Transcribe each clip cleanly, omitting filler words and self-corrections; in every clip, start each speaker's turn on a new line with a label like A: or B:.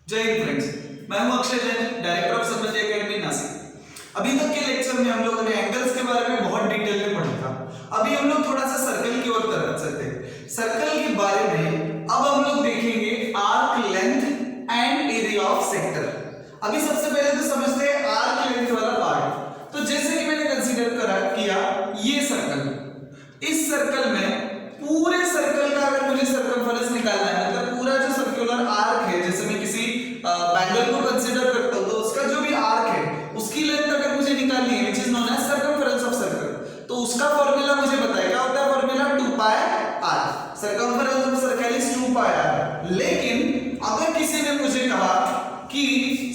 A: जय हिंद फ्रेंड्स, मैं हूं Akshay Jain, director of Samriddhi academy Nashik. अभी तक के लेक्चर में हम लोगों ने एंगल्स के बारे में बहुत डिटेल में पढ़ा था। अभी हम लोग थोड़ा सा सर्कल की ओर तरफ चलते हैं। सर्कल के बारे में अब हम लोग देखेंगे arc length and area of sector. अभी सबसे पहले तो समझते हैं आर्क लेंथ वाला पार्ट। तो जैसे कि मैंने कंसीडर किया ये सर्कल, इस सर्कल में पूरे सर्कल का अगर मुझे सर्कमफेरेंस निकालना है, मतलब पूरा जो सर्कुलर आर्क है, जैसे मैं किसी बैंगल को कंसीडर करता हूं तो उसका जो भी आर्क है उसकी लेंथ अगर मुझे निकालनी है, which is known as circumference of circle, तो उसका फार्मूला मुझे पता है। क्या होता है formula? 2 pi r। Circumference of circle is 2 pi r। लेकिन अगर किसी ने मुझे कहा कि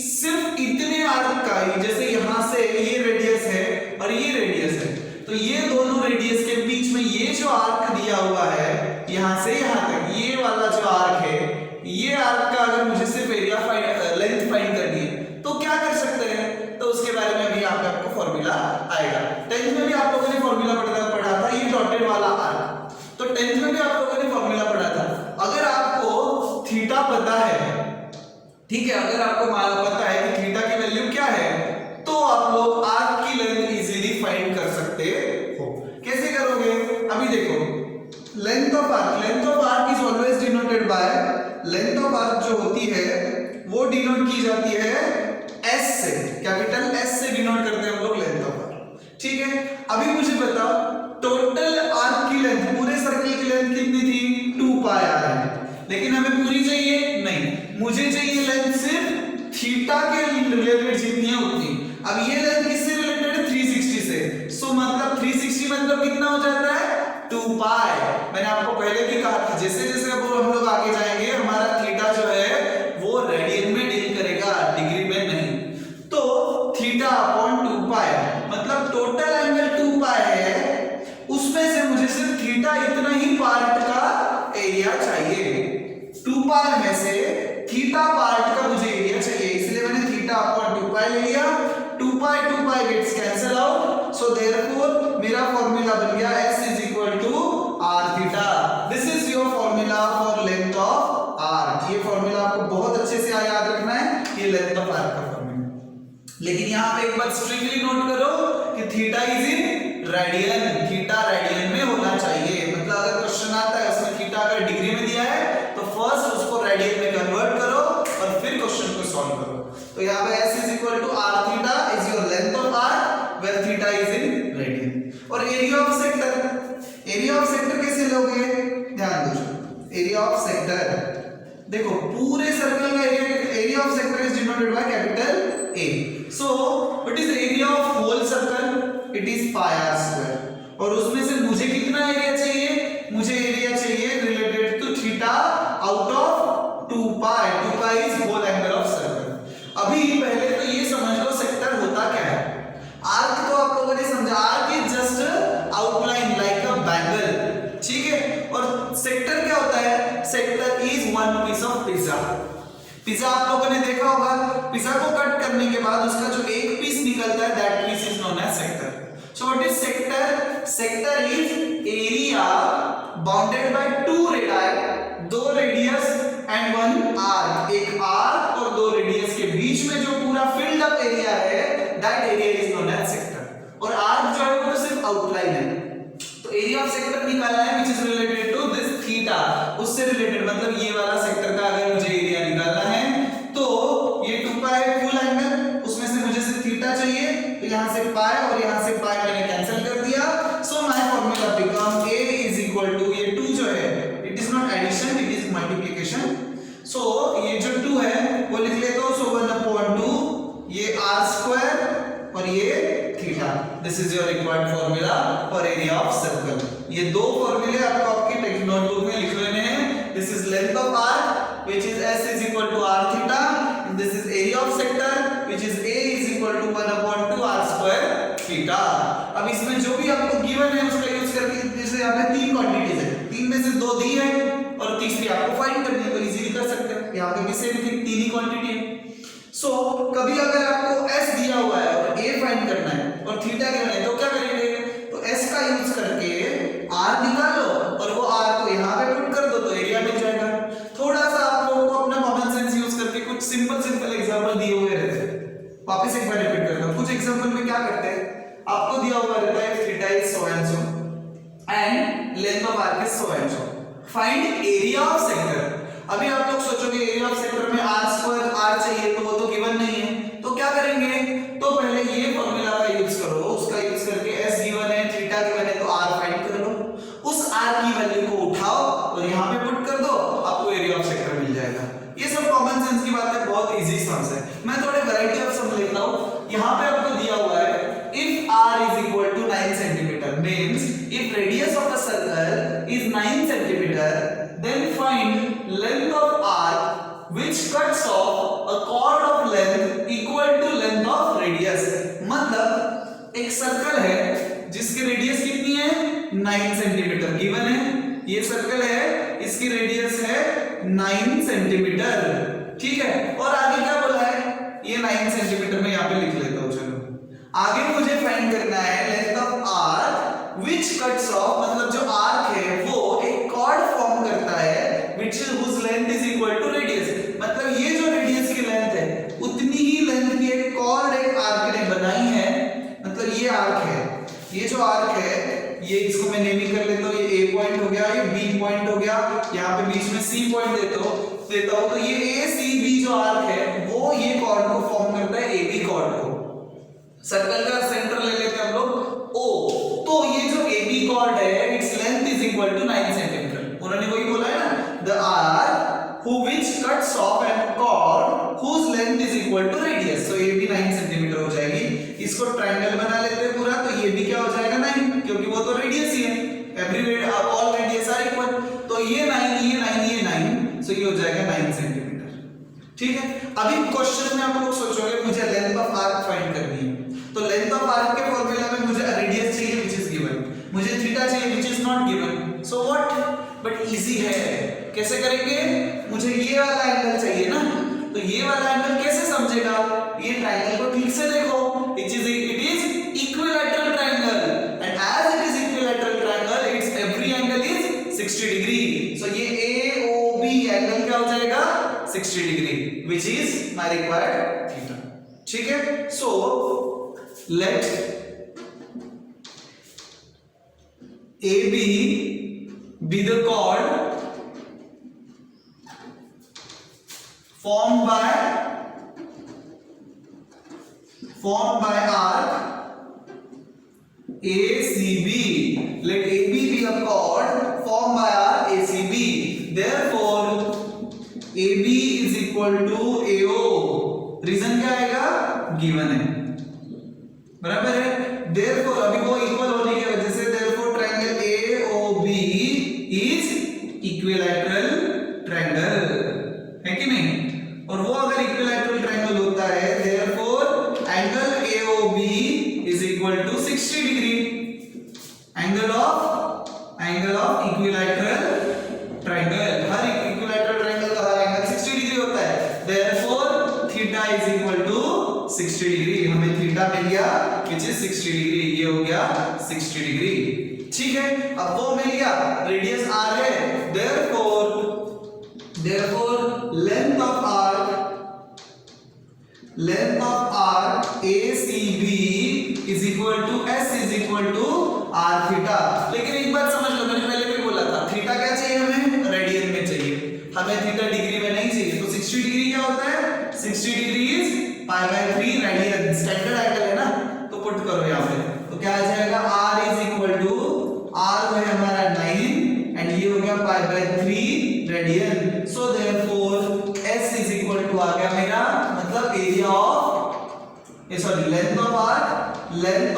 A: सिर्फ इतने आर्क का ही, जैसे यहां से ये रेडियस है और ये रेडियस है, तो ये दोनों रेडियस के बीच में ये जो आर्क दिया हुआ है यहां से यहां तक, ये वाला जो आर्क है, ये आर्क का अगर मुझे सिर्फ एरिया लेंथ फाइंड करनी है तो क्या कर सकते हैं? तो उसके बारे में भी आपको फार्मूला आएगा। 10th में भी आप लोगों ने फार्मूला पढ़ा था, ये डॉटेड वाला आर्क। तो 10th में भी आप लोगों ने फार्मूला पढ़ा था। अगर आपको थीटा पता है, ठीक है, अगर आपको पता है कि थीटा की वैल्यू क्या है, तो आप लोग आर्क की लेंथ इजीली फाइंड कर सकते हो। कैसे करोगे? अभी देखो, length of arc is always denoted by, length of arc जो होती है वो डिनोट की जाती है एस से, कैपिटल एस से डिनोट करते हैं हम लोग लेंथ ऑफ आर्क। ठीक है, अभी मुझे बताओ टोटल आर्क की लेंथ, पूरे सर्कल की लेंथ कितनी थी? 2 पाई r है। लेकिन हमें पूरी चाहिए नहीं, मुझे चाहिए लेंथ सिर्फ थीटा के रिलेटेड जितनी है उतनी। अब ये लेंथ किससे रिलेटेड है? 360 से। सो मतलब 360 मतलब कितना हो जाता है? 2 पाई। मैंने आपको पहले भी कहा था, जैसे जैसे अब हम लोग आगे जाएंगे हमारा थीटा जो है वो रेडियन में डील करेगा, डिग्री में नहीं। तो थीटा अपॉन 2 पाई मतलब टोटल एंगल 2 पाई है, उसमें से मुझे सिर्फ थीटा इतना ही पार्ट का एरिया चाहिए। 2 पाई में से थीटा पार्ट का मुझे एरिया चाहिए, इसलिए मैंने थीटा अपॉन 2 पाई ले लिया। 2 pi gets cancel out, so therefore मेरा फार्मूला बन गया s is equal to r theta. This is your formula for length of r। ये फार्मूला आपको बहुत अच्छे से याद रखना है, ये लेंथ ऑफ r का फार्मूला। लेकिन यहां पे एक बात स्ट्रिक्टली नोट करो कि theta is in radian, theta radian में होना चाहिए। मतलब अगर क्वेश्चन आता है उसमें थीटा अगर डिग्री में दिया है तो फर्स्ट उसको रेडियन में कन्वर्ट करो और फिर क्वेश्चन को सॉल्व करो। तो यहां पे s is equal to r theta is your length of r where theta is in radian. और एरिया ऑफ सेक्टर कैसे लोगे? ध्यान दो, एरिया ऑफ सेक्टर देखो, पूरे सर्कल का area of sector is denoted by capital A। So what is area of whole circle? It is pi r square. और उसमें से मुझे कितना एरिया चाहिए? मुझे एरिया चाहिए related to theta out of 2 pi. 2 pi is whole angle of circle. अभी पहले तो ये समझ लो सेक्टर होता क्या है। आर्क तो आप लोगों ने समझा, arc is just outline like a bangle, ठीक है। और सेक्टर क्या होता है? Sector is one piece of pizza. Pizza आप लोगों ने देखा होगा, पिज्जा को कट करने के बाद उसका जो एक पीस निकलता है that piece is known as sector. So what is sector? Sector is area bounded by 2 radius, 2 radius and 1 arc. एक आर्क और 2 रेडियस के बीच में जो पूरा फिल्ड अप एरिया है that area is known as sector. और आर्क जो है वो तो सिर्फ आउटलाइन है। तो एरिया ऑफ सेक्टर निकालना है which is related to this theta, उससे रिलेटेड, मतलब ये वाला सेक्टर का अगर मुझे एरिया निकालना है तो ये 2 पाई है फुल एंगल, उसमें से मुझे सिर्फ थीटा चाहिए, तो यहां से पाई और यहां से पाई मैंने कैंसिल कर दिया। So my formula become a is equal to, ये 2 जो है it is not addition, it is multiplication. So ये जो 2 है वो लिख ले दो, सो 1/2 ये r स्क्वायर और ये theta. This is your required formula for area of circle. ये 2 फार्मूले आपको आपकी टेक्स्ट नोटबुक में लिख लेने हैं। This is length of arc which is s is equal to r theta, and this is area of sector which is a is equal to 1/2 r square theta. अब इसमें जो भी आपको गिवन है उसका यूज करके, जैसे यहां पे 3 क्वांटिटीज है, 3 में से 2 दी है और तीसरी आपको फाइंड करनी है, तो इजीली कर सकते हैं। यहां पे भी सेम थिंग, 3 ही क्वांटिटी है। सो कभी अगर आपको s दिया हुआ है और a फाइंड करना है और थीटा गिवन है तो क्या करेंगे? तो s का यूज करके r निकाल लो और वो r को यहां पे पुट कर दो तो एरिया मिल जाएगा। थोड़ा सा आप लोगों को अपना कॉमन सेंस यूज करके कुछ simple length of arc is so and so. Find area of sector. अभी आप लोग सोचोगे एरिया ऑफ सेक्टर में आर स्क्वायर आर चाहिए, तो वो तो गिवन नहीं है, तो क्या करेंगे, तो पहले ये फॉर्मूला का यूज करो, उसका यूज करके एस गिवन है, थीटा गिवन है, तो आर फाइंड कर लो, उस आर की वैल्यू को उठाओ और यहाँ पे पुट कर दो, आपको एरिया ऑफ सेक्टर मिल जाएगा। ये सब कॉमन सेंस की बात है, बहुत इजी सम्स है। मैं थोड़े वैरायटी ऑफ सम लेता हूँ। यहाँ पे आपको दिया हुआ है if R is equal to 9 centimetre means if radius of a circle is 9 centimetre then find length of arc which cuts off a chord of length equal to length of radius। मतलब एक circle है जिसकी radius कितनी है 9 centimetre given है, ये circle है इसकी रेडियस है 9 सेंटीमीटर, ठीक है। और आगे क्या बोला है, ये 9 सेंटीमीटर में यहाँ पे लिख लेता हूँ। चलो आगे मुझे फाइंड करना है length of arc which cuts off, मतलब जो आर्क है वो एक कॉर्ड फॉर्म करता है which whose length is equal to radius। मतलब ये जो रेडियस की लेंथ है उतनी ही लेंथ की एक कॉर्ड एक आर्क ने बनाई है। मतलब ये आर्क है, ये जो आर्क है ये इसको मैं नेमिंग कर लेता हूँ, ये ए पॉइंट हो गया, ये बी पॉइंट हो गया, यहाँ पे बीच में सी पॉइंट देता हूँ। तो ये ए सी बी जो आर्क है वो ये कॉर्ड को फॉर्म करता है, ए बी कॉर्ड को। सर्कल का सेंटर ले लेते हैं हम लोग ओ, तो ये जो ए बी कॉर्ड है its length is equal to 9 centimetre. उन्होंने वही बोला है ना, the arc who which cuts off an chord whose length is equal to radius। तो ये भी 9 सेंटीमीटर हो जाएगी। इसको ट्रायंगल बना लेते हैं पूरा, तो ये भी क्या हो जाएगा 9, क्योंकि वो तो रेडियस ही है, everywhere all radius are equal. तो ये 9 ये 9 ये 9, सो ये हो जाएगा 9 सेंटीमीटर, ठीक है। अभी क्वेश्चन में आप लोग सोचोगे मुझे लेंथ ऑफ आर्क फाइंड करनी है, तो लेंथ ऑफ आर्क के फॉर्मूला में मुझे रेडियस चाहिए व्हिच इज गिवन, मुझे थीटा चाहिए which is not given, so what, but easy है। कैसे करेंगे, मुझे ये वाला एंगल चाहिए ना, तो ये वाला एंगल कैसे समझेगा, ये ट्रायंगल को ठीक से देखो, it is equilateral triangle and as it is equilateral triangle it's every angle is 60 degree. So ये AOB एंगल क्या हो जाएगा 60 degree which is my required theta, ठीक है। So let AB be the chord formed by arc ACB। Let AB be a chord formed by arc ACB, therefore AB is equal to AO। Reason क्या आएगा, given है, बराबर है। therefore अभी वो equal होने की वजह से therefore triangle AOB is equilateral triangle, है कि नहीं। और वो अगर equilateral triangle होता है therefore angle AOB is equal to 60 degree, angle of equilateral triangle, her equilateral triangle का हर एंगल 60 डिग्री होता है, therefore theta is equal to 60 degree. हमें थीटा मिल गया which is 60 डिग्री, ये हो गया 60 डिग्री, ठीक है। अब वो मिल गया, रेडियस r है, therefore length of arc ACB is equal to S is equal to r theta। लेकिन एक बात समझ लो, मैंने पहले भी बोला था थीटा क्या चाहिए हमें, रेडियन में चाहिए, हमें थीटा डिग्री में नहीं चाहिए। तो 60 डिग्री क्या होता है, 60 degree is π/3 radian, standard angle है ना, तो पुट करो यहाँ पे, तो क्या आ जाएगा r is equal to r है हमारा 9 एंड ये हो गया π/3 radian. So therefore s is equal to आ गया मेरा मतलब area of sorry length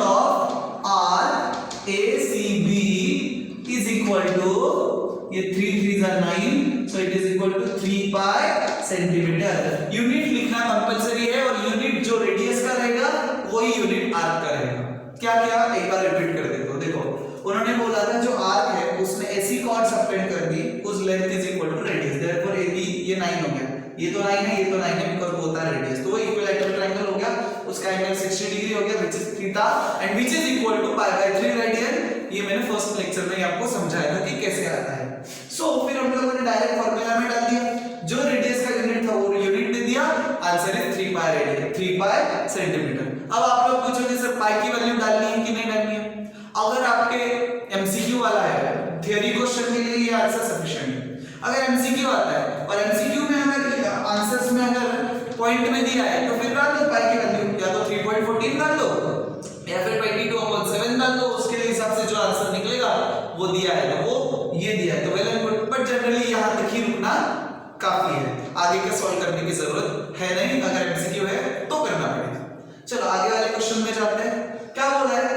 A: of arc ACB is equal to, ये 3 3s are 9, so it is equal to 3 pi centimetre. Unit लिखना कंपलसरी है और यूनिट जो रेडियस का रहेगा वही यूनिट आर्क का रहेगा। क्या क्या एक बार रिपीट कर देता हूं, देखो उन्होंने बोला था जो आर्क है उसने ऐसी कॉर्ड सबटेंड कर दी उस length is equal to radius, therefore AB ये 9 हो गया, ये तो 9 है, ये तो 9 है बिकॉज़ वो होता है रेडियस, तो वो इक्विलैटरल ट्रायंगल हो गया, उसका एंगल 60 डिग्री हो गया which is theta and which is equal to π/3 radian. ये मैंने फर्स्ट लेक्चर में आपको समझाया था कि कैसे आता है। सो फिर हम लोगों ने डायरेक्ट फार्मूला में डाल दिया, जो रेडियस का यूनिट था वो यूनिट दे दिया, answer is 3 pi radian, 3 pi centimetre. अब आप लोग पूछोगे सर पाई की वैल्यू डालनी है कि नहीं डालनी है। अगर आपके एमसीक्यू वाला है थियरी क्वेश्चन के लिए ये आंसर सफिशिएंट है। अगर एमसीक्यू आता है और एमसीक्यू में अगर आंसर्स में अगर पॉइंट में दिया है तो फिर डाल दो पाई की वैल्यू, या तो 3.14 डाल दो या फिर 22/7 डाल दो, उसके हिसाब से जो आंसर निकलेगा वो दिया है तो वो ये दिया है तो well and good. But generally यहां तक ही रुकना काफी है, आगे का सॉल्व करने की जरूरत है नहीं, अगर एमसीक्यू है तो करना पड़ेगा। चलो आगे वाले क्वेश्चन में जाते हैं। क्या बोला है?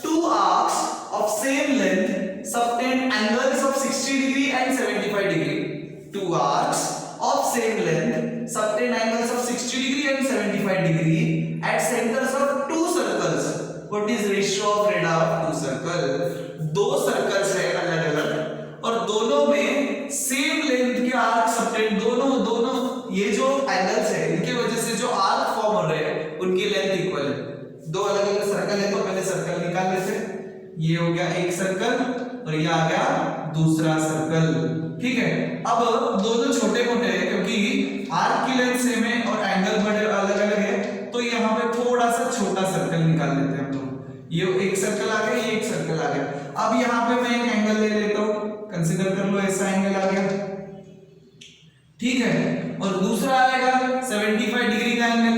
A: Two arcs of same length subtend angles of 60 degree and 75 degree. Two arcs of same length subtend angles of 60 degree and 75 degree at centres of two circles. What is ratio of radius of two circle? दो circles है अलग अलग और दोनों में same length के arc subtend, दोनों ये जो एंगल्स है इनके वजह से जो आर्क फॉर्म हो रहे हैं उनकी लेंथ इक्वल है। दो अलग अलग सर्कल है तो पहले सर्कल निकाल लेते हैं। ये हो गया एक सर्कल और ये आ गया दूसरा सर्कल, ठीक है। अब दोनों छोटे मोटे हैं क्योंकि आर्क की लेंथ सेम है और एंगल बड़े अलग अलग है, तो यहाँ पे थोड़ा सा छोटा सर्कल निकाल लेते हैं हम लोग। ये एक सर्कल आ गया, ये एक सर्कल आ गया। अब यहाँ पे मैं एक एंगल ले लेता हूँ, कंसीडर कर लो ऐसा एंगल आ गया, ठीक है। और दूसरा आएगा 75 डिग्री का एंगल,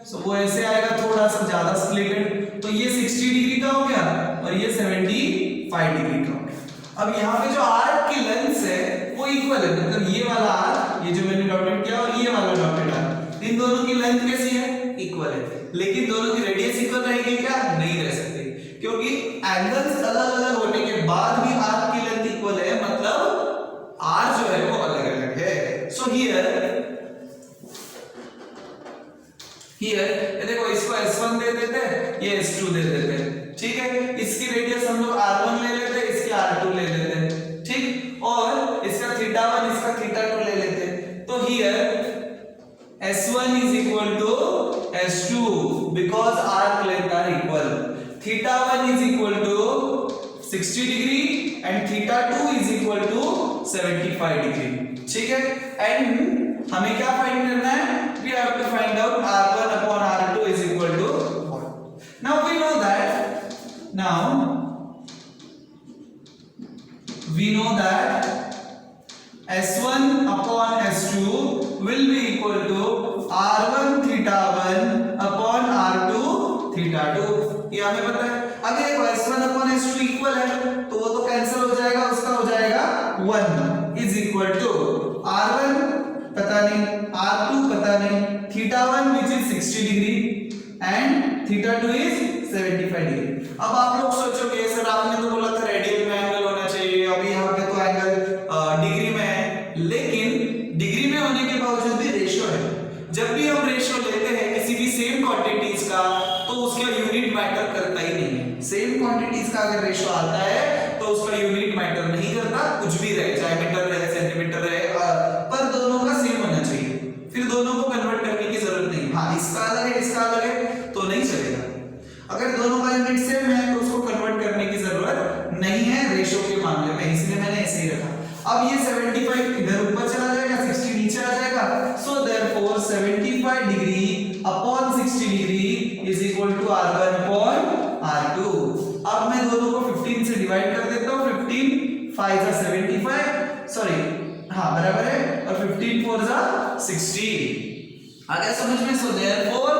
A: सो वो ऐसे आएगा थोड़ा सा ज्यादा स्लेटेड, तो ये 60 डिग्री का हो गया और ये 75 डिग्री का हो गया। अब यहाँ पे जो आर्क की लेंथ है वो इक्वल है, मतलब ये वाला आर्क, ये जो मैंने डॉटेड किया और ये वाला डॉटेड आर्क, इन दोनों की लेंथ कैसी है? इक्वल है। लेकिन दोनों की रेडियस इक्वल रहेगी क्या? नहीं रह सकती, क्योंकि एंगल्स अलग अलग होने के बाद भी आर्क की लेंथ इक्वल है, मतलब आर जो है वो अलग अलग है। सो हियर देखो, इसको S1 दे देते हैं, ये S2 दे देते हैं, ठीक है। इसकी रेडियस हम लोग R1 ले लेते हैं, इसकी R2 ले लेते हैं, ठीक। और इसका θ1 इसका θ2 ले लेते हैं। तो here S1 is equal to S2 because arc length are equal. θ1 is equal to 60 degree and θ2 is equal to 75 degree, ठीक है। एंड हमें क्या फाइंड करना है? We have to find out R1 upon R2 is equal to what? Now we know that S1 upon S2 will be equal to R1 θ1 upon R2 θ2, ये हमें पता है। अगर देखो S1 upon S2 इक्वल है तो वो तो कैंसिल हो जाएगा, उसका हो जाएगा 1 is equal to R1 पता नहीं, R2 पता नहीं, θ1 which is 60 degree and θ2 is 75 degree. अब आप लोग सोचोगे सर आपने तो बोला था रेडियन में एंगल होना चाहिए, अभी यहाँ पे तो एंगल डिग्री में है, लेकिन डिग्री में होने के बावजूद भी रेशियो है। जब भी हम रेशियो लेते हैं किसी भी सेम क्वांटिटीज का तो उसका यूनिट मैटर करता ही नहीं है। सेम क्वांटिटीज का अगर रेशियो आता है तो उसका यूनिट मैटर नहीं करता, कुछ भी रहे, चाहे मीटर रहे, सेंटीमीटर रहे, पर दोनों का सेम होना चाहिए। फिर दोनों को कन्वर्ट करने की जरूरत नहीं। हाँ, इसका अलग है इसका अलग है तो नहीं चलेगा। अगर दोनों का यूनिट सेम है तो उसको कन्वर्ट करने की जरूरत नहीं है रेशियो के मामले में, इसलिए मैंने ऐसे ही रखा। अब ये 75 इधर ऊपर चला जाएगा, 60 नीचे आ जाएगा, so therefore 75 degree upon 60 degree is equal to R1 upon R2। अब मैं दोनों को 15 से डिवाइड कर देता हूं, 15 5 जा 75, सॉरी हाँ बराबर है, और 15 4 जा 60 आ गया समझ में। So therefore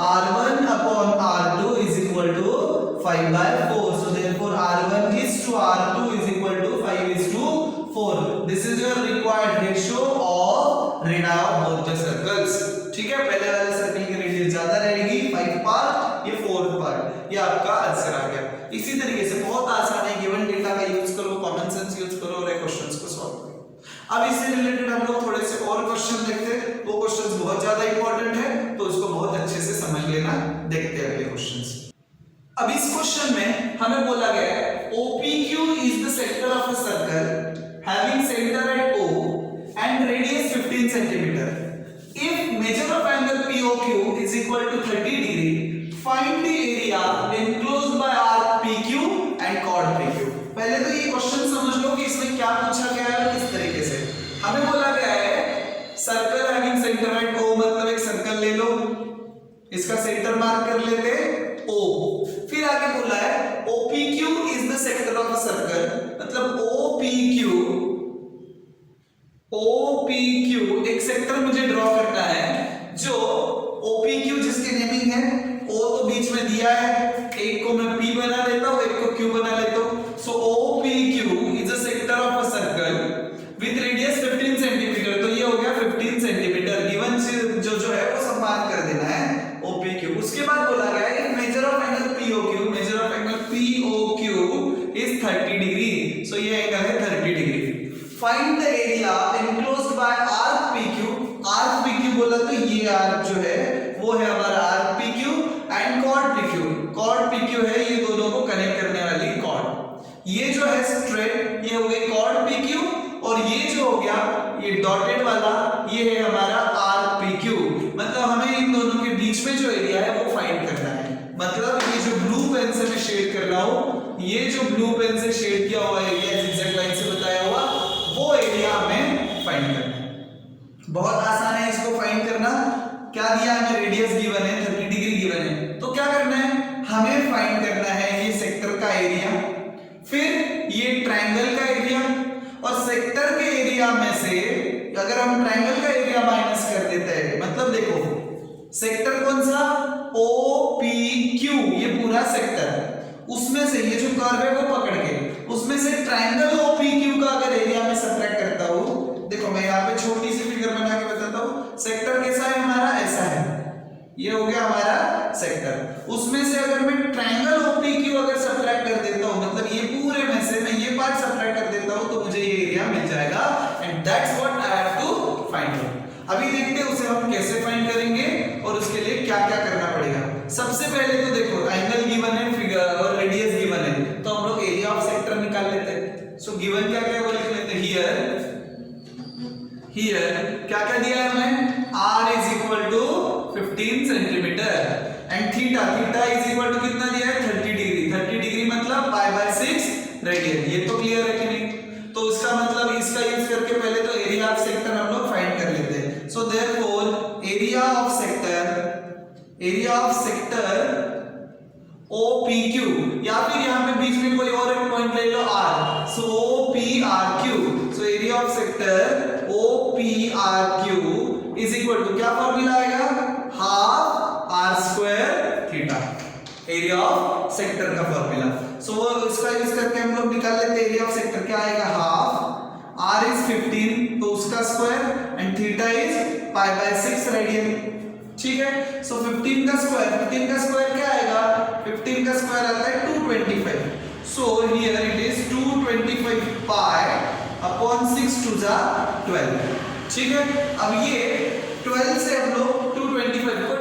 A: R1 upon R2 is equal to 5/4, so therefore R1 is to R2 is equal to 5:4। This is your required ratio of radius of both the circles, ठीक है। पहले वाले सर्कल की रेडियस ज्यादा रहेगी 5 पार्ट, ये 4 part, ये आपका आंसर आ गया। इसी तरीके से बहुत आसान है, गिवन डेटा का यूज करो, कॉमन सेंस यूज करो और क्वेश्चंस को सॉल्व करो। अब इससे रिलेटेड हम लोग थोड़े से और क्वेश्चन देखते हैं, वो क्वेश्चंस बहुत ज्यादा इंपॉर्टेंट है तो उसको बहुत अच्छे से समझ लेना। देखते हैं अगले क्वेश्चंस। अब इस क्वेश्चन में हमें बोला गया है OPQ is the center of a circle having center at O and radius 15 centimeter. If measure of angle POQ is equal to 30 degree, find the area enclosed by arc PQ and chord PQ. पहले तो ये question समझ लो कि इसमें क्या पूछा गया है, किस तरीके से हमें बोला गया है circle having centre at O, मतलब एक सर्कल ले लो, इसका सेंटर मार्क कर लेते O, फिर आगे बोला है OPQ is the center of a circle, मतलब OPQ OPQ एक सेक्टर मुझे ड्रॉ करना है जो OPQ जिसकी नेमिंग है O तो बीच में दिया है, एक को मैं P बना लेता हूं, एक को Q बना लेता हूं। सो OPQ is a sector of a circle with radius 15 centimetre. तो ये हो गया 15 सेंटीमीटर। गिवन जो है वो सब मार्क कर देना है OPQ। उसके बाद बोला गया है measure of angle POQ, measure of angle POQ is 30 degree. So ये एंगल है 30 degree. Find the area enclosed by arc PQ। Arc PQ बोला तो ये आर्क जो है वो है हमारा arc PQ and chord PQ। Chord PQ है ये दोनों को कनेक्ट करने वाली कॉर्ड। ये जो है स्ट्रेट ये हो गई कॉर्ड PQ और ये जो हो गया ये डॉटेड वाला ये है हमारा आर्क PQ। मतलब हमें इन दोनों के बीच में जो एरिया है वो फाइंड करना है। मतलब ये जो ब्लू पेन से मैं शेड कर रहा हूं, ये जो ब्लू पेन से शेड किया हुआ एरिया जिगजैग लाइन से बताया हुआ वो एरिया हमें फाइंड करना है। बहुत आसान है इसको फाइंड करना। क्या दिया हमें, रेडियस गिवन है, 30 डिग्री गिवन है। तो क्या करना है, हमें फाइंड करना है ये सेक्टर का एरिया, फिर ये ट्रायंगल का एरिया, और सेक्टर के एरिया में से अगर हम ट्रायंगल का एरिया माइनस कर देते हैं, मतलब देखो सेक्टर कौन सा, OPQ ये पूरा सेक्टर, उसमें से ये जो कर्व है वो पकड़ के उसमें से ट्रायंगल OPQ का अगर एरिया में सब्ट्रैक्ट करता हूं, देखो मैं यहाँ पे छोटी सी फिगर बना के बताता हूँ। सेक्टर कैसा है हमारा, ऐसा है, ये हो गया हमारा सेक्टर। उसमें से अगर मैं ट्रायंगल OPQ अगर सब्ट्रैक्ट कर देता हूँ, मतलब ये पूरे में से मैं ये पार्ट सब्ट्रैक्ट कर देता हूँ, तो मुझे ये एरिया मिल जाएगा। And that's what I have to find out. अभी देखते हैं उसे हम कैसे फाइंड करेंगे और उसके लिए क्या क्या करना पड़ेगा। सबसे पहले तो देखो एंगल गिवन है, फिगर और रेडियस गिवन है, तो हम लोग एरिया ऑफ सेक्टर निकाल लेते हैं। सो गिवन क्या क्या है वो लिख लेते हैं। हियर क्या क्या दिया है हमें, R is equal to 15 centimetre and theta is equal to कितना दिया है, 30 डिग्री। 30 डिग्री मतलब π/6 रेडियन। ये तो क्लियर है कि नहीं, तो उसका मतलब इसका यूज करके पहले तो एरिया ऑफ सेक्टर हम लोग फाइंड कर लेते हैं। So therefore area of sector OPQ, या फिर यहाँ पे बीच में कोई और एक पॉइंट ले लो R, so OPRQ। So area of sector OPRQ is equal to क्या फॉर्मूला आएगा, half R square theta, area of sector का फॉर्मूला। सो इसका यूज करके हम लोग निकाल लेते हैं एरिया ऑफ सेक्टर। क्या आएगा, हाफ R इज 15 तो उसका square and theta is π/6 radian. ठीक है, सो 15 का स्क्वायर क्या आएगा, 15 का स्क्वायर आता है 225। So here it is 225 π/6 to the 12। ठीक है, अब ये 12 से हम लोग 225 को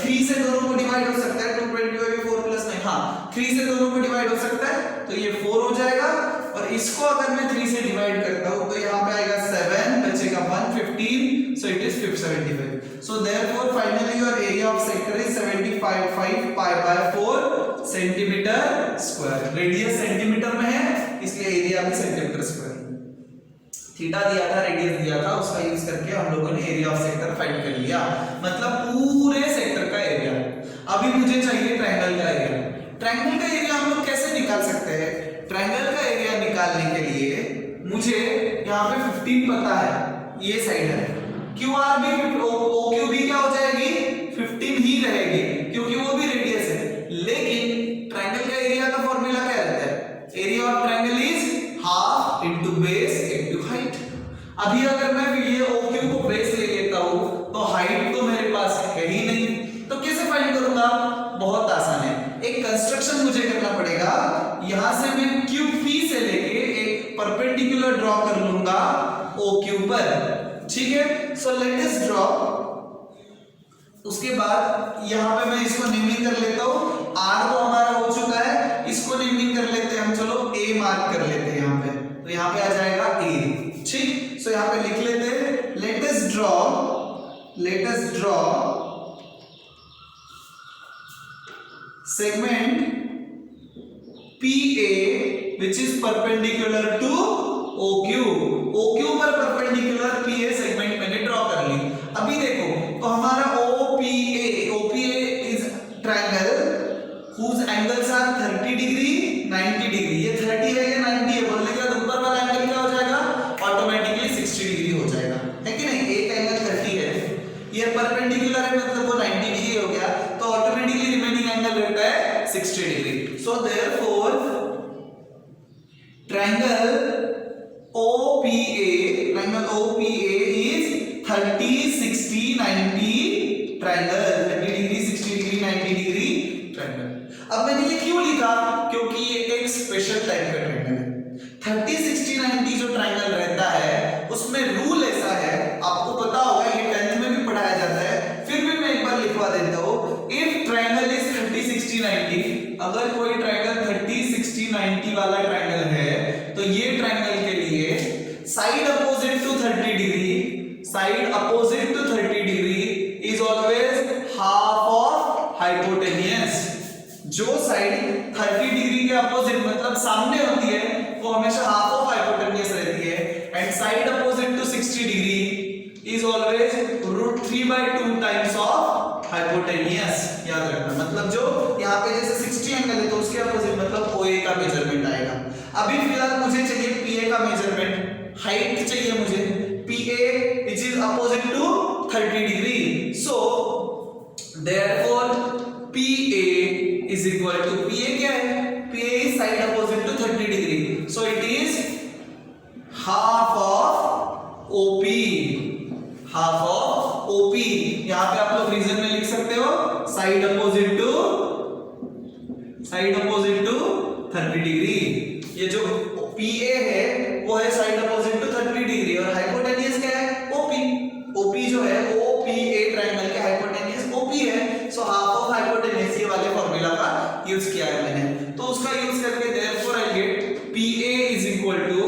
A: 3 से दोनों को डिवाइड हो सकता है। 225 4 प्लस 9, हाँ 3 से दोनों को डिवाइड हो सकता है, तो ये 4 हो जाएगा। और इसको अगर मैं 3 से डिवाइड करता हूं तो यहाँ पे आएगा 7, बचेगा 1, 15, so it is 75। So therefore finally your area of sector is 75 π/4 centimetre square. Radius centimetre में है इसलिए एरिया भी सेंटीमीटर स्क्वायर। थीटा दिया था, रेडियस दिया था, उसका यूज करके हम लोगों ने एरिया ऑफ सेक्टर फाइंड कर लिया, मतलब पूरे सेक्टर का एरिया। अभी मुझे चाहिए ट्रायंगल का एरिया। ट्रायंगल का एरिया हम लोग कैसे निकाल सकते हैं, ट्रायंगल का एरिया निकालने के लिए मुझे यहाँ पे 15 पता है, ये साइड है, QR भी OQ भी क्या हो जाएगी 15 ही रहेगी क्योंकि वो भी रेडियस है। लेकिन ट्रायंगल का एरिया का फॉर्मूला क्या रहता है, area of triangle is half into base into height. अभी अगर मैं ये OQ को बेस ले लेता हूं तो हाइट तो मेरे पास है ही नहीं, तो कैसे फाइंड करूंगा, बहुत आसान है। एक कंस्ट्रक्शन मुझे करना पड़ेगा, यहां से मैं QP से लेके एक परपेंडिकुलर ड्रॉ कर लूंगा OQ पर। ठीक है, सो लेट अस ड्रॉ। उसके बाद यहां पे मैं इसको नेमिंग कर लेता हूं, R तो हमारा हो चुका है, इसको नेमिंग कर लेते हैं हम, चलो A मार्क कर लेते हैं यहां पे, तो यहां पे आ जाएगा A। ठीक, सो यहां पे लिख लेते हैं let us draw segment PA which is perpendicular to OQ। OQ पर परपेंडिकुलर PA सेगमेंट मैंने ड्रॉ कर ली। अभी देखो तो हमारा OPA is triangle whose angles are 30 degree 90 degree. ये 30 है या 90 है, बोलने के बाद ऊपर वाला एंगल क्या triangle OPA is 30 60 90 triangle, 30 degree 60 degree 90 degree triangle. अब मैंने ये क्यों लिखा, क्योंकि ये एक स्पेशल टाइप का ट्रायंगल है। 30 60 90 जो ट्रायंगल रहता है उसमें रूल ऐसा है, आपको पता होगा, ये 10th में भी पढ़ाया जाता है, फिर भी मैं एक बार लिखवा देता हूं। इफ ट्रायंगल इज 30 60 90, अगर कोई ट्रायंगल 30 60 90 वाला ट्रायंगल है तो ये ट्रायंगल के लिए side opposite to 30 degree is always half of hypotenuse. जो साइड 30 डिग्री के अपोजिट मतलब सामने होती है वो हमेशा हाफ ऑफ हाइपोटेनियस रहती है, and side opposite to 60 degree is always √3/2 times of hypotenuse. याद रखना, मतलब जो यहाँ पे जैसे 60 एंगल है तो उसके अपोजिट मतलब OA का मेजरमेंट आएगा। अभी फिलहाल मुझे चाहिए PA का मेजरमेंट, हाइट चाहिए मुझे PA which is opposite to 30 degree, so therefore PA is equal to, PA क्या है, PA is side opposite to 30 degree, so it is half of OP, half of OP। यहाँ पे आप लोग reason में लिख सकते हो साइड अपोजिट टू 30 डिग्री। ये जो PA है वो है साइड अपोजिट टू 30 डिग्री, और हाइपोटेनियस क्या है, OP जो है OPA ट्रायंगल के हाइपोटेनियस OP है, सो हाफ ऑफ हाइपोटेनियस, ये वाले फार्मूला का यूज किया है मैंने, तो उसका यूज करके therefore I get PA is equal to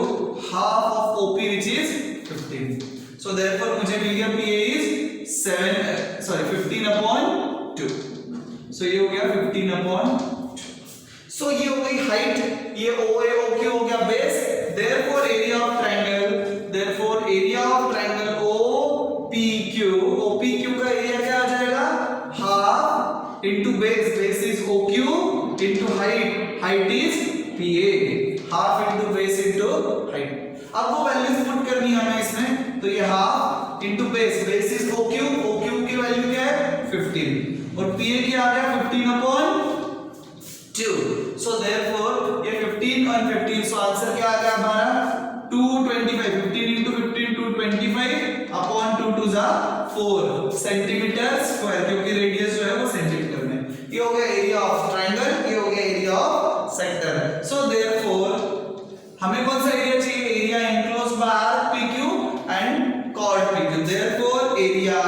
A: half of OP which is 15, so therefore मुझे मिल गया PA इज 15/2, सो ये हो गया 15/2। सो ये हो गई हाइट, ये OA OQ हो गया base, therefore area of triangle OPQ का एरिया क्या आ जाएगा, half into base is OQ into height is PA, half into base into height. अब वो वैल्यूज पुट करनी है हमें इसमें, तो ये half into base is OQ की वैल्यू क्या है 15, और PA क्या आ गया 15/2, so therefore ये 15 और 15, so आंसर क्या आ गया हमारा 225, 15 into 15 225 अपॉन 2 2 जा 4 सेंटीमीटर स्क्वायर, क्योंकि रेडियस जो है वो सेंटीमीटर में। ये हो गया एरिया ऑफ ट्रायंगल, ये हो गया area of sector. So therefore हमें कौन सा एरिया चाहिए, area enclosed by arc PQ and chord PQ, therefore area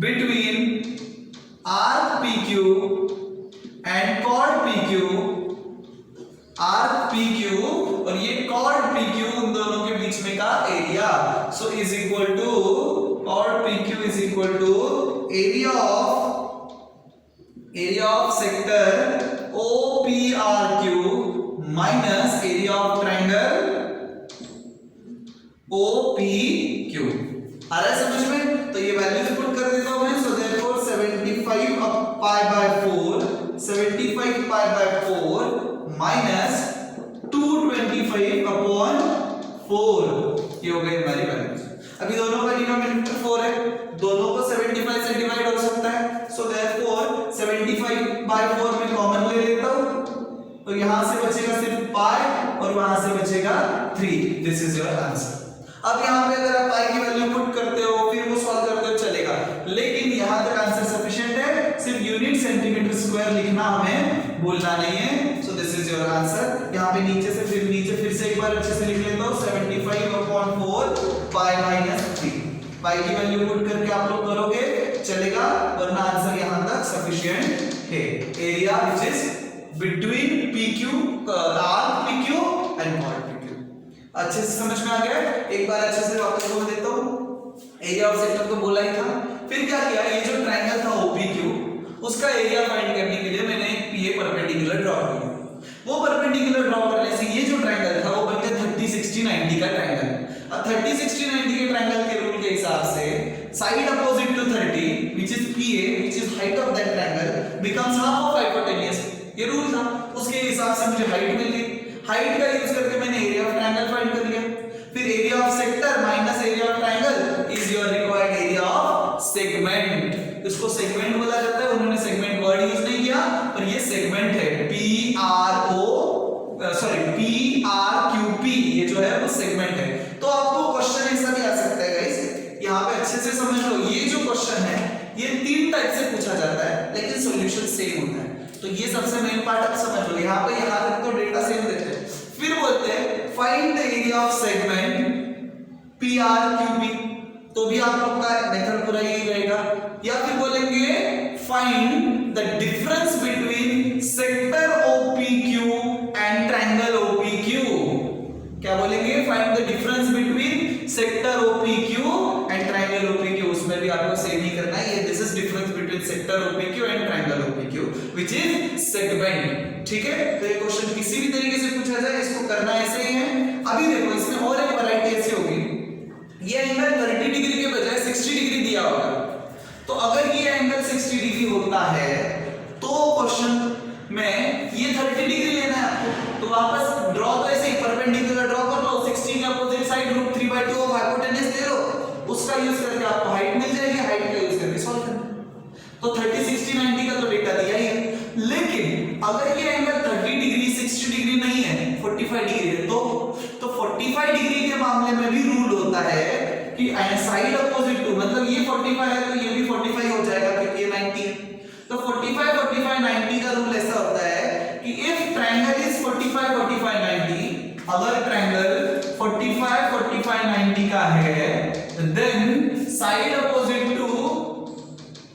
A: between arc PQ and chord PQ और ये कॉर्ड PQ, उन दोनों के बीच में का area, so is equal to chord PQ is equal to area of sector OPRQ minus area of triangle OPQ। आ रहा है समझ में? तो ये वैल्यूज पुट कर देता हूं मैं, सो देयरफॉर 75 पाई बाय 4 माइनस 225/4, ये हो गई हमारी वैल्यूज। अभी दोनों का डिनोमिनेटर 4 है, दोनों को 75 से डिवाइड हो सकता है, सो देयरफॉर 75/4 में कॉमन ले लेता हूं, तो यहां से बचेगा सिर्फ पाई और वहां से बचेगा 3, दिस इज योर आंसर। अब यहां पे अगर आप पाई की वैल्यू पुट करते हो फिर वो सॉल्व करते हो चलेगा, लेकिन यहां तक आंसर सफिशिएंट है, सिर्फ यूनिट सेंटीमीटर स्क्वायर लिखना हमें भूलना नहीं है, so this is your answer. यहां पे नीचे से एक बार अच्छे से लिख लेता हूं 75/4 पाई माइनस 3, पाई की वैल्यू पुट करके आप लोग करोगे चलेगा, वरना आंसर यहां तक सफिशिएंट है। Area which is between PQ arc PQ and chord PQ। अच्छे से समझ में आ गया? एक बार अच्छे से वापस बोल देता हूं, एरिया ऑफ सेक्टर तो बोला ही था, फिर क्या किया, ये जो ट्रायंगल था OPQ उसका एरिया फाइंड करने के लिए मैंने एक PA परपेंडिकुलर ड्रॉ किया। वो परपेंडिकुलर ड्रॉ करने से ये जो ट्रायंगल था वो बन गया 30 60 90 का ट्रायंगल। अब 30 60 90 के ट्रायंगल के रूल के हिसाब से side opposite to 30 which is PA which is height of that triangle becomes half of hypotenuse, ये रूल था, उसके हिसाब से मुझे हाइट मिल गई। हाइट का यूज करके मैंने एरिया ऑफ ट्रायंगल फाइंड कर लिया, फिर area of sector minus area of triangle is your required area of segment. इसको सेगमेंट बोला जाता है, उन्होंने सेगमेंट वर्ड यूज नहीं किया, पर ये सेगमेंट है PRQP, ये जो है वो सेगमेंट है। तो आपको क्वेश्चन ऐसा भी आ सकता है गाइस, यहाँ पे अच्छे से समझ लो, ये जो क्वेश्चन है ये 3 टाइप से पूछा जाता है लेकिन सॉल्यूशन सेम होता है। तो ये सबसे मेन पार्ट आप समझ लो, यहाँ पे यहाँ तक तो डेटा सेम देते हैं। फिर बोलते हैं find the area of segment PRQP, तो भी आप लोग का मेथड पूरा यही रहेगा। या फिर बोलेंगे find the difference between sector OPQ and triangle OPQ। क्या बोलेंगे? Find the difference between sector OPQ and triangle OPQ। उसमें भी आपको सेम ही करना है, ये this is difference between sector OPQ and triangle OPQ which is segment. ठीक है, तो ये क्वेश्चन किसी भी तरीके से पूछा जाए इसको करना ऐसे ही है। अभी देखो इसमें और एक वैरायटी ऐसी होगी, ये एंगल 30 डिग्री के बजाय 60 डिग्री दिया होगा। तो अगर ये एंगल 60 डिग्री होता है तो क्वेश्चन में ये 30 डिग्री लेना है आपको। तो वापस ड्रॉ तो ऐसे ही परपेंडिकुलर ड्रॉ कर लो, 60 के अपोजिट साइड √3/2 ऑफ हाइपोटेन्यूज ले लो, उसका यूज करके आपको हाइट मिल जाएगी, हाइट का यूज करके सॉल्व करना। तो 30 60 90 का तो डेटा दिया ही है। लेकिन अगर ये एंगल 30 डिग्री 60 डिग्री नहीं है, 45 डिग्री है, तो 45 डिग्री के मामले में भी रूल होता है कि साइड अपोजिट टू, मतलब ये 45 है तो ये भी 45 हो जाएगा क्योंकि ये 90 है। तो 45 45 90 का रूल ऐसा होता है कि इफ ट्रायंगल इज 45 45 90, अगर ट्रायंगल 45 45 90 का है then side opposite to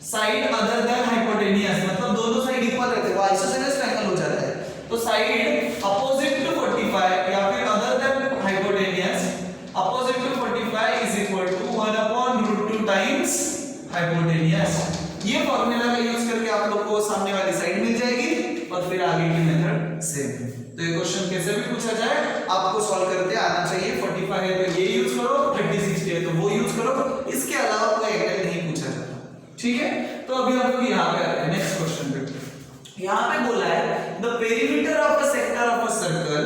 A: side other than hypotenuse, मतलब दोनों साइड इक्वल रहते हैं, वो आइसोसेलेस ट्रायंगल हो जाता है। तो साइड अपोजिट टू 45 या फिर other than hypotenuse opposite to 45 is equal to 1/√2 times hypotenuse. ये फॉर्मूला का यूज करके आप लोग को सामने वाली साइड मिल जाएगी और फिर आगे की मेथड सेम है। तो ये क्वेश्चन कैसे भी पूछा जाए आपको सॉल्व करते आना चाहिए। 45 है तो ये यूज करो, 30 60 है तो वो यूज करो, इसके अलावा कोई एंगल नहीं पूछा जाता। ठीक है, तो अभी हम लोग यहाँ पे आते हैं नेक्स्ट क्वेश्चन पे। यहाँ पे बोला है the perimeter of a sector of a circle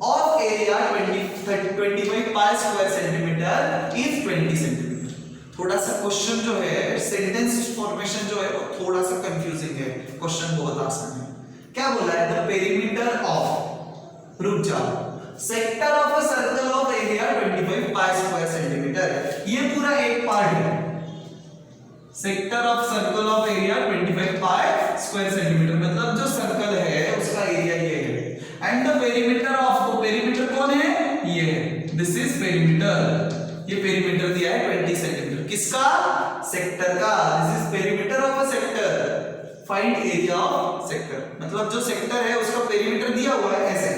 A: of area 25 pi square centimetre is 20 centimetre. थोड़ा सा क्वेश्चन जो है सेंटेंस फॉर्मेशन जो है वो थोड़ा सा कंफ्यूजिंग है, क्वेश्चन बहुत आसान है। क्या बोला है? द पेरीमीटर ऑफ, रुक जाओ, sector of a circle of area 25 pi square centimetre, ये पूरा एक पार्ट है। Sector of circle of area 25 pi square centimetre, मतलब जो सर्कल है उसका एरिया ये है। एंड द पेरीमीटर ऑफ, तो पेरीमीटर कौन है? ये है, दिस इज पेरीमीटर। ये पेरीमीटर दिया है 20 सेंटीमीटर, किसका? सेक्टर का। This is perimeter of a sector, find area of sector, मतलब जो सेक्टर है उसका पेरीमीटर दिया हुआ है ऐसे।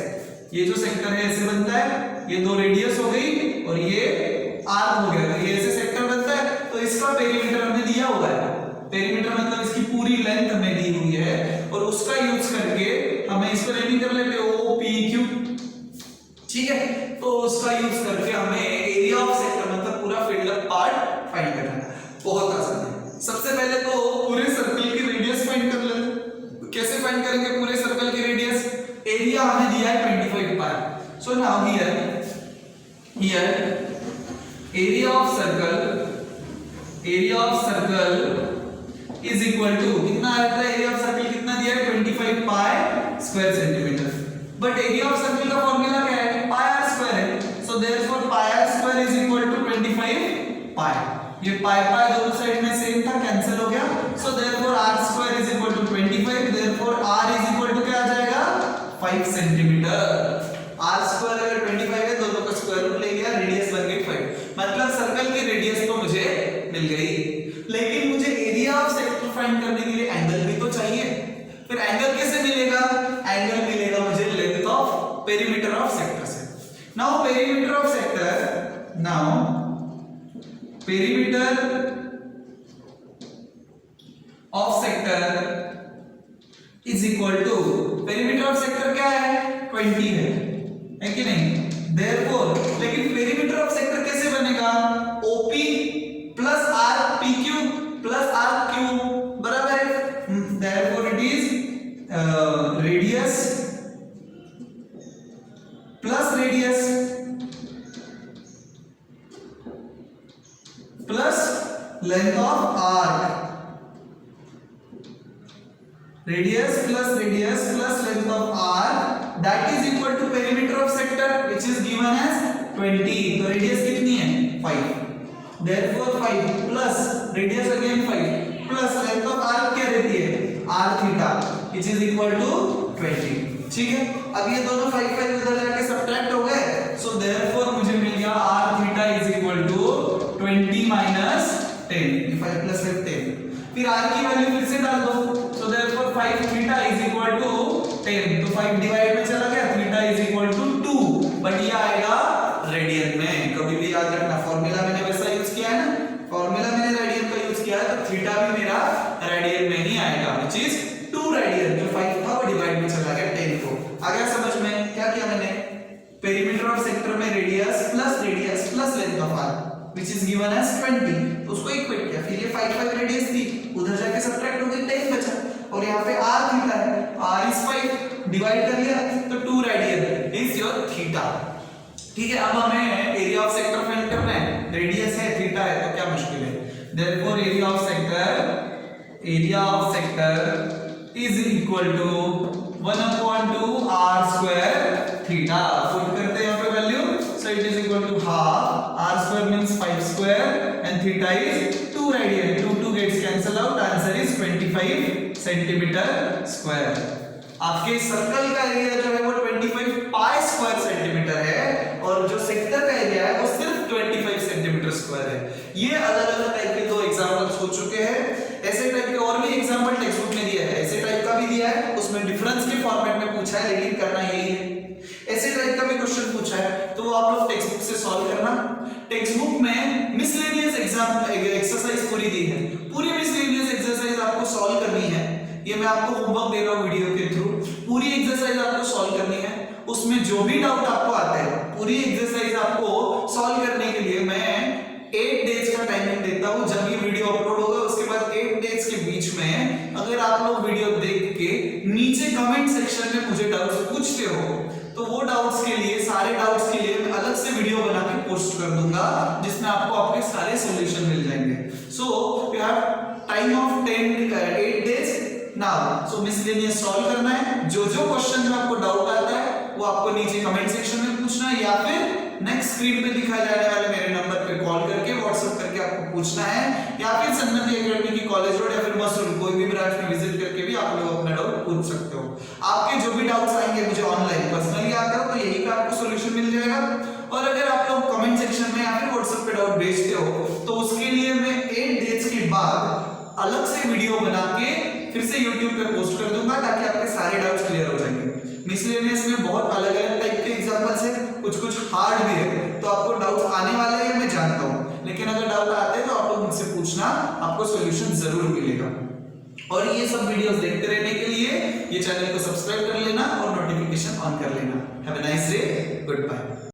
A: ये जो सेक्टर है ऐसे बनता है, ये दो रेडियस हो गई और ये आर्क हो गया, तो ये ऐसे सेक्टर बनता है। तो इसका पेरीमीटर हमें दिया हुआ है, पेरीमीटर मतलब इसकी पूरी लेंथ हमें दी हुई है और उसका यूज करके हमें इसको रेडी कर लेते OPQ। ठीक है, तो उसका यूज करके हमें एरिया ऑफ सेक्टर मतलब पूरा फील्ड ऑफ पार्ट फाइंड करना है। बहुत आसान है। सबसे पहले तो पूरे सर्कल की रेडियस फाइंड कर लेते। कैसे फाइंड करेंगे पूरे सर्कल की रेडियस? एरिया हमें दिया है 25 pi. So now here area of circle is equal to, कितना आता है एरिया ऑफ सर्कल? कितना दिया है? 25 pi square centimetre. But area of circle का फॉर्मूला क्या है? पाई आर स्क्वायर है। So therefore pi r square is equal to 25 pi. ये पाई पाई दोनों साइड में सेम था, कैंसिल हो गया। So therefore r square is equal to 25, therefore r is equal to क्या आ जाएगा? 5 सेंटीमीटर। आर स्क्वायर अगर 25 है, दोनों का स्क्वायर रूट ले गया, रेडियस बन गई 5, मतलब सर्कल की रेडियस तो मुझे मिल गई। लेकिन मुझे एरिया ऑफ सेक्टर फाइंड करने के लिए एंगल भी तो चाहिए। फिर एंगल कैसे मिलेगा? एंगल मिलेगा मुझे length of perimeter of sector से। Now perimeter of sector, is equal to, perimeter of sector क्या है? 20 है कि नहीं? देयरफॉर, लेकिन पेरीमीटर ऑफ सेक्टर कैसे बनेगा? OP plus r PQ plus r Q बराबर है। Therefore it is radius plus radius plus length of arc, radius plus radius plus length of arc, that is equal to perimeter of sector which is given as 20, तो radius कितनी है 5, therefore 5 plus radius again 5 plus length of arc क्या रहती है r theta which is equal to 20। ठीक है, अब ये दोनों 5 5 उधर जाके सब्ट्रैक्ट हो गए, सो देयरफॉर मुझे मिल गया r theta is equal to 20 minus 10, 5 plus 10, फिर r की वैल्यू फिर से डाल दो, so therefore 5 theta is equal to 10, तो 5 डिवाइड में चला गया, theta is equal to 2, but ये आएगा रेडियन में। कभी भी याद रखना फार्मूला मैंने वैसा यूज किया है ना, फार्मूला मैंने रेडियन का यूज किया है, तो थीटा भी मेरा रेडियन में ही आएगा व्हिच इज 2 रेडियन, जो 5 था वो डिवाइड में चला गया 10 को। आ गया समझ में? क्या किया मैंने, पेरीमीटर ऑफ सेक्टर में radius plus length of arc which is given as 20, तो उसको इक्वेट किया, फिर ये 5 5 रेडियस थी, उधर जाके सब्ट्रैक्ट हो गई 10 बचा, और यहाँ पे r थीटा है, r is 5 डिवाइड कर लिया तो 2 रेडियन इज योर थीटा। ठीक है, अब हमें एरिया ऑफ सेक्टर फाइंड करना है, रेडियस है थीटा है तो क्या मुश्किल है, therefore area of sector is equal to 1/2 r square theta, put करते हैं यहाँ पे value, so it is equal to half r square means 5 square and theta is 2 radian, 2 gets cancel out, answer is 25 centimeter square। आपके circle का area जो है वो 25 pi square centimetre है, और जो सेक्टर का एरिया है वो सिर्फ 25 सेंटीमीटर स्क्वायर है। ये अलग-अलग टाइप के दो एग्जांपल्स हो चुके हैं, ऐसे टाइप के और भी एग्जांपल टेक्स्ट बुक में दिया है, ऐसे टाइप का भी दिया है, उसमें डिफरेंस के फॉर्मेट में पूछा है, लेकिन करना यही है। ऐसे टाइप का भी क्वेश्चन पूछा है तो वो आप लोग टेक्स्ट बुक से सॉल्व करना। टेक्स्ट बुक में मिसलेनियस एक्सरसाइज पूरी दी है, पूरी मिसलेनियस एक्सरसाइज आपको सॉल्व करनी है, ये मैं आपको होमवर्क दे रहा हूं वीडियो के थ्रू, पूरी एक्सरसाइज आपको सॉल्व करनी है, उसमें जो भी डाउट आपको आता है पूरी एक्सरसाइज आपको सॉल्व करने के लिए मैं 8 डेज का टाइमिंग देता हूं। जब ये वीडियो अपलोड होगा उसके बाद 8 डेज के बीच में अगर आप लोग वीडियो देख के नीचे कमेंट सेक्शन में मुझे डाउट्स पूछते हो तो वो डाउट्स के लिए, सारे डाउट्स के लिए मैं अलग से वीडियो बना के पोस्ट कर दूंगा, जिसमें आपको आपके सारे सॉल्यूशन मिल जाएंगे। So you have time of 8 days now, so miscellaneous solve करना है, जो क्वेश्चन में आपको डाउट आता है वो आपको नीचे कमेंट सेक्शन में पूछना है, या फिर नेक्स्ट स्क्रीन पे दिखाए जाने वाले मेरे नंबर पे कॉल करके व्हाट्सएप करके आपको पूछना है, या फिर सन्नति एकेडमी की कॉलेज रोड या फिर मसरूम कोई भी ब्रांच में विजिट करके भी आप लोग अपना डाउट पूछ सकते हो। आपके जो भी डाउट्स आएंगे मुझे ऑनलाइन पर्सनली आकर तो यही का आपको सॉल्यूशन मिल जाएगा, और अगर आप लोग कमेंट सेक्शन में या फिर व्हाट्सएप पे डाउट भेजते हो तो उसके लिए मैं 8 डेज के बाद अलग से वीडियो बना के फिर से YouTube पे पोस्ट कर दूंगा, ताकि आपके सारे डाउट्स क्लियर हो जाएंगे। मिसलेनियस में बहुत अलग-अलग टाइप के एग्जांपल्स हैं, कुछ हार्ड भी है, तो आपको डाउट्स आने वाले हैं मैं जानता हूं, लेकिन अगर डाउट आते हैं तो आप लोग मुझसे पूछना, आपको सॉल्यूशन जरूर मिलेगा। और ये सब वीडियोस देखते रहने के लिए ये चैनल को सब्सक्राइब कर लेना और नोटिफिकेशन ऑन कर लेना। Have a nice day, good bye.